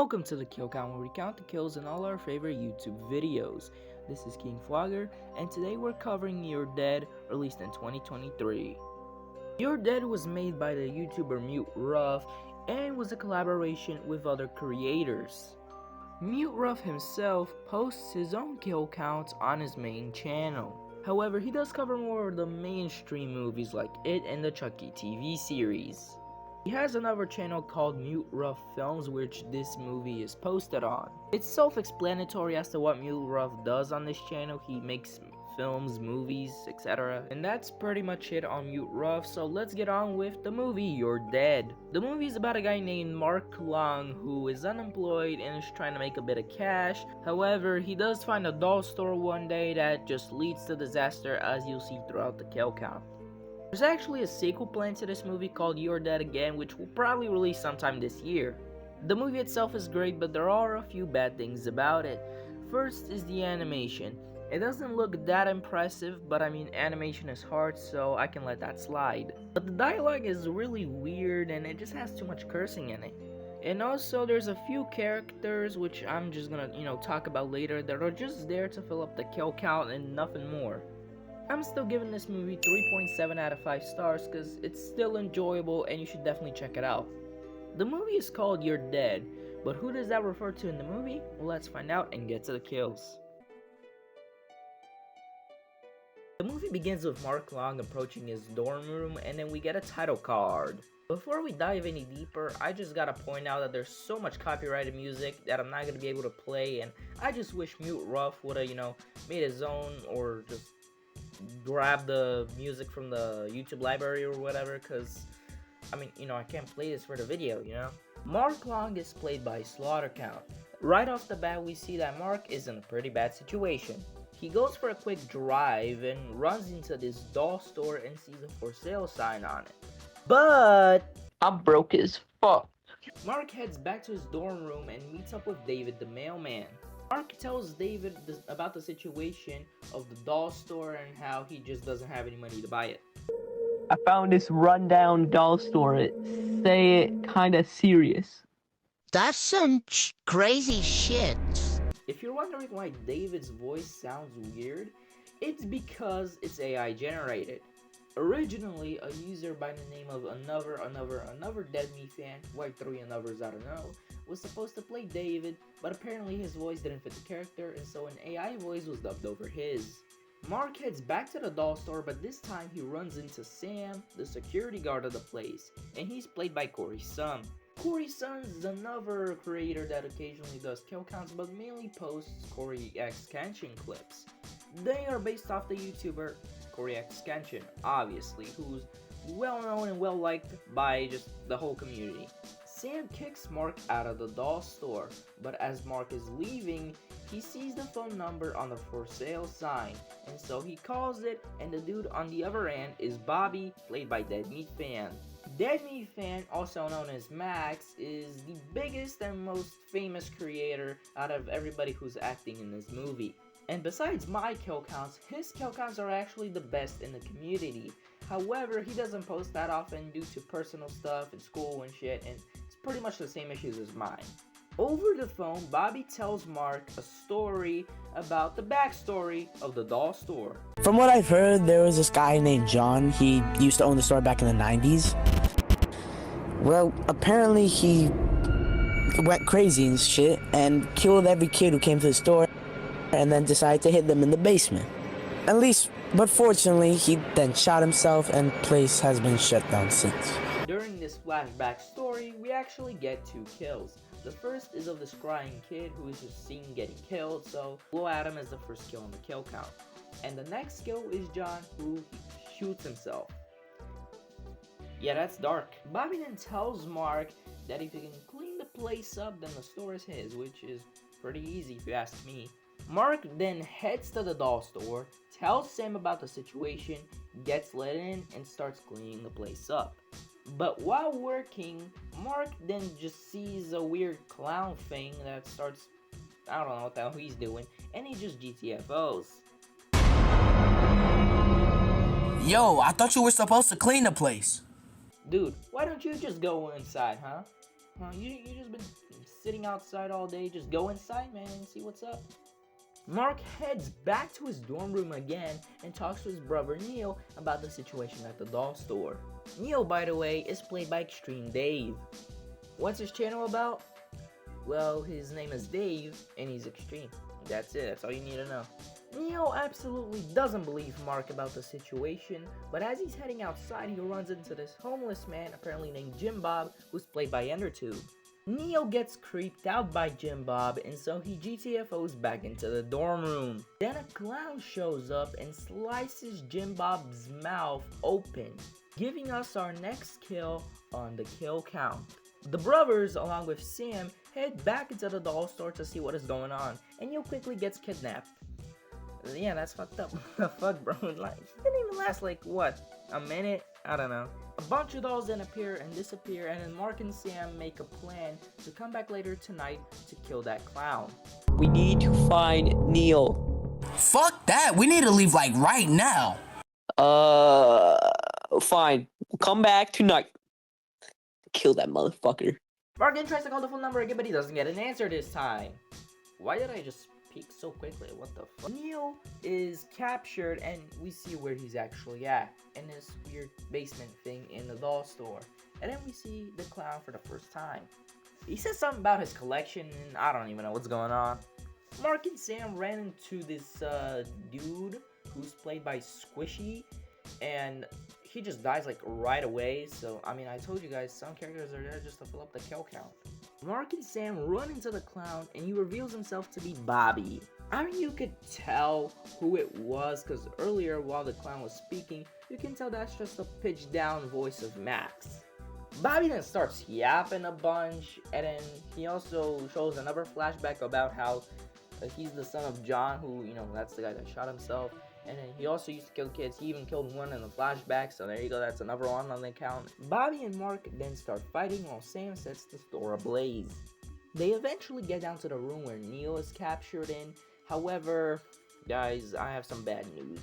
Welcome to the Kill Count, where we count the kills in all our favorite YouTube videos. This is King Flogger, and today we're covering You're Dead, released in 2023. You're Dead was made by the YouTuber Mute Ruff and was a collaboration with other creators. Mute Ruff himself posts his own kill counts on his main channel. However, he does cover more of the mainstream movies like It and the Chucky TV series. He has another channel called Mute Ruff Films, which this movie is posted on. It's self-explanatory as to what Mute Ruff does on this channel. He makes films, movies, etc. And that's pretty much it on Mute Ruff, so let's get on with the movie You're Dead. The movie is about a guy named Mark Long who is unemployed and is trying to make a bit of cash. However, he does find a doll store one day that just leads to disaster, as you'll see throughout the kill count. There's actually a sequel planned to this movie called You're Dead Again, which will probably release sometime this year. The movie itself is great, but there are a few bad things about it. First is the animation. It doesn't look that impressive, but I mean, animation is hard, so I can let that slide. But the dialogue is really weird and it just has too much cursing in it. And also there's a few characters which I'm just gonna, talk about later, that are just there to fill up the kill count and nothing more. I'm still giving this movie 3.7 out of 5 stars because it's still enjoyable and you should definitely check it out. The movie is called You're Dead, but who does that refer to in the movie? Well, let's find out and get to the kills. The movie begins with Mark Long approaching his dorm room, and then we get a title card. Before we dive any deeper, I just gotta point out that there's so much copyrighted music that I'm not gonna be able to play, and I just wish Mute Ruff would've, made his own, or just grab the music from the YouTube library or whatever, because I can't play this for the video. Mark Long is played by Slaughter Count. Right off the bat, we see that Mark is in a pretty bad situation. He goes for a quick drive and runs into this doll store and sees a for sale sign on it. But I'm broke as fuck. Mark heads back to his dorm room and meets up with David the mailman. Mark tells David about the situation of the doll store and how he just doesn't have any money to buy it. I found this rundown doll store. Say it kinda serious. That's some crazy shit. If you're wondering why David's voice sounds weird, it's because it's AI generated. Originally, a user by the name of another Dead Me fan, why 3 anothers, I don't know, was supposed to play David, but apparently his voice didn't fit the character, and so an AI voice was dubbed over his. Mark heads back to the doll store, but this time he runs into Sam, the security guard of the place, and he's played by Corey Sun. Corey Sun is another creator that occasionally does kill counts, but mainly posts Corey X Kenshin clips. They are based off the YouTuber Corey X Kenshin, obviously, who's well known and well liked by just the whole community. Sam kicks Mark out of the doll store, but as Mark is leaving, he sees the phone number on the for sale sign, and so he calls it, and the dude on the other end is Bobby, played by Dead Meat Fan. Dead Meat Fan, also known as Max, is the biggest and most famous creator out of everybody who's acting in this movie. And besides my kill counts, his kill counts are actually the best in the community. However, he doesn't post that often due to personal stuff and school and shit, and it's pretty much the same issues as mine. Over the phone, Bobby tells Mark a story about the backstory of the doll store. From what I've heard, there was this guy named John. He used to own the store back in the 90s. Well, apparently he went crazy and shit and killed every kid who came to the store and then decided to hit them in the basement. But fortunately, he then shot himself and place has been shut down since. During this flashback story, we actually get 2 kills. The first is of this crying kid who is just seen getting killed, so we'll add him as the first kill on the kill count. And the next kill is John, who shoots himself. Yeah, that's dark. Bobby then tells Mark that if he can clean the place up, then the store is his, which is pretty easy if you ask me. Mark then heads to the doll store, tells Sam about the situation, gets let in, and starts cleaning the place up. But while working, Mark then just sees a weird clown thing that starts, I don't know what the hell he's doing, and he just GTFOs. Yo, I thought you were supposed to clean the place. Dude, why don't you just go inside, huh? You just been sitting outside all day. Just go inside, man, and see what's up. Mark heads back to his dorm room again and talks to his brother Neil about the situation at the doll store. Neil, by the way, is played by Extreme Dave. What's his channel about? Well, his name is Dave, and he's extreme. That's it, that's all you need to know. Neil absolutely doesn't believe Mark about the situation, but as he's heading outside, he runs into this homeless man, apparently named Jim Bob, who's played by EnderTube. Neil gets creeped out by Jim Bob, and so he GTFOs back into the dorm room. Then a clown shows up and slices Jim Bob's mouth open, giving us our next kill on the kill count. The brothers, along with Sam, head back into the doll store to see what is going on, and Neil quickly gets kidnapped. Yeah, that's fucked up. The fuck, bro? Like, it didn't even last, like, what, a minute? I don't know. A bunch of dolls then appear and disappear, and then Mark and Sam make a plan to come back later tonight to kill that clown. We need to find Neil. Fuck that. We need to leave like right now. Fine. We'll come back tonight. Kill that motherfucker. Mark then tries to call the phone number again, but he doesn't get an answer this time. Why did I just speak so quickly? What the fuck? Neil is captured, and we see where he's actually at, in this weird basement thing in the doll store. And then we see the clown for the first time. He says something about his collection, and I don't even know what's going on. Mark and Sam ran into this dude who's played by Squishy, and he just dies like right away. So I mean, I told you guys, some characters are there just to fill up the kill count. Mark and Sam run into the clown, and he reveals himself to be Bobby. I mean, you could tell who it was, because earlier while the clown was speaking, you can tell that's just a pitched down voice of Max. Bobby then starts yapping a bunch, and then he also shows another flashback about how he's the son of John, who, you know, that's the guy that shot himself. And then he also used to kill kids. He even killed one in the flashback, so there you go, that's another one on the account. Bobby and Mark then start fighting while Sam sets the store ablaze. They eventually get down to the room where Neil is captured in. However, guys, I have some bad news.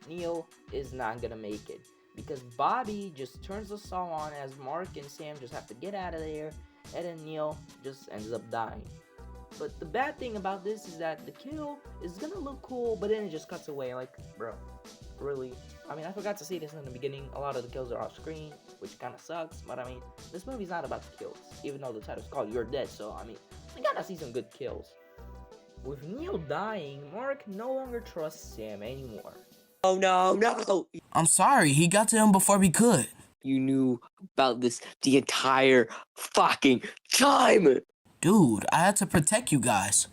Neil is not gonna make it, because Bobby just turns the saw on as Mark and Sam just have to get out of there, and then Neil just ends up dying. But the bad thing about this is that the kill is gonna look cool, but then it just cuts away. Like, bro, really? I mean, I forgot to say this in the beginning. A lot of the kills are off screen, which kind of sucks. But I mean, this movie's not about the kills, even though the title's called You're Dead. So I mean, we gotta see some good kills. With Neil dying, Mark no longer trusts Sam anymore. Oh no. I'm sorry, he got to him before we could. You knew about this the entire fucking time. Dude, I had to protect you guys.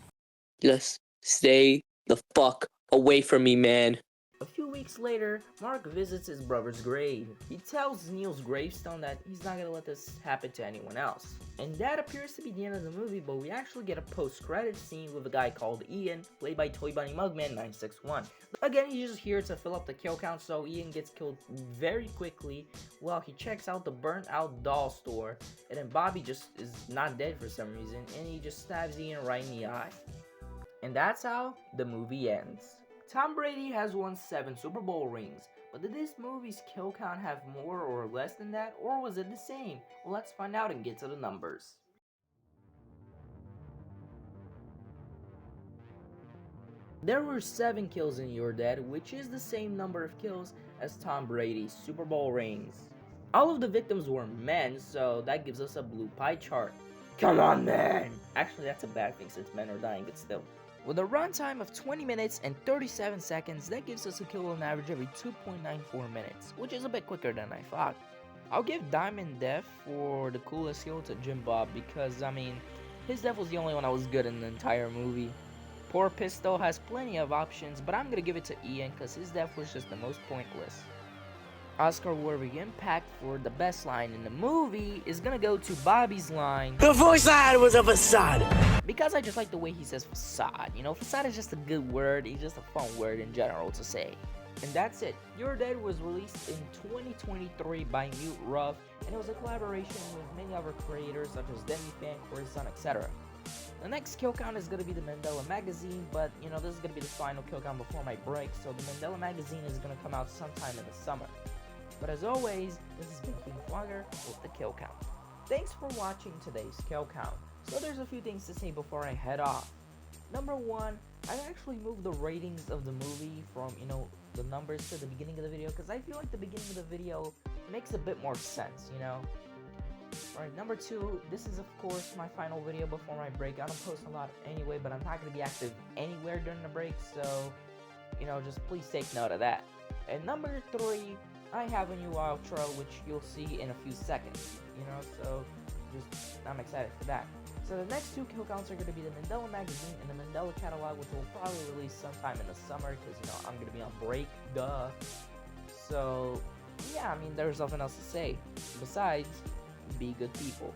Just stay the fuck away from me, man. A few weeks later, Mark visits his brother's grave. He tells Neil's gravestone that he's not gonna let this happen to anyone else. And that appears to be the end of the movie, but we actually get a post-credit scene with a guy called Ian, played by Toy Bunny Mugman 961. Again, he's just here to fill up the kill count, so Ian gets killed very quickly while he checks out the burnt out doll store, and then Bobby just is not dead for some reason, and he just stabs Ian right in the eye. And that's how the movie ends. Tom Brady has won 7 Super Bowl rings, but did this movie's kill count have more or less than that, or was it the same? Well, let's find out and get to the numbers. There were 7 kills in You're Dead, which is the same number of kills as Tom Brady's Super Bowl rings. All of the victims were men, so that gives us a blue pie chart. Come on, men! Actually, that's a bad thing since men are dying, but still. With a runtime of 20 minutes and 37 seconds, that gives us a kill on average every 2.94 minutes, which is a bit quicker than I thought. I'll give Diamond Death for the coolest kill to Jim Bob because, I mean, his death was the only one that was good in the entire movie. Poor Pistol has plenty of options, but I'm gonna give it to Ian because his death was just the most pointless. Oscar Warwick Impact for the best line in the movie is gonna go to Bobby's line. The voice line was a facade. Because I just like the way he says facade. You know, facade is just a good word. It's just a fun word in general to say. And that's it. You're Dead was released in 2023 by Mute Rough, and it was a collaboration with many other creators such as Demifan, Horizon, etc. The next kill count is going to be the Mandela Magazine, but you know, this is going to be the final kill count before my break, so the Mandela Magazine is going to come out sometime in the summer. But as always, this has been King Flogger with the kill count. thanks for watching today's kill count. So there's a few things to say before I head off. Number one, I actually moved the ratings of the movie from, the numbers to the beginning of the video, because I feel like the beginning of the video makes a bit more sense, Alright, number two, this is of course my final video before my break. I don't post a lot anyway, but I'm not going to be active anywhere during the break, so, just please take note of that. And number three, I have a new outro, which you'll see in a few seconds, so I'm excited for that. So the next two kill counts are going to be the Mandela magazine and the Mandela catalog, which will probably release sometime in the summer, because, I'm going to be on break, duh. So, yeah, there's nothing else to say. Besides, be good people.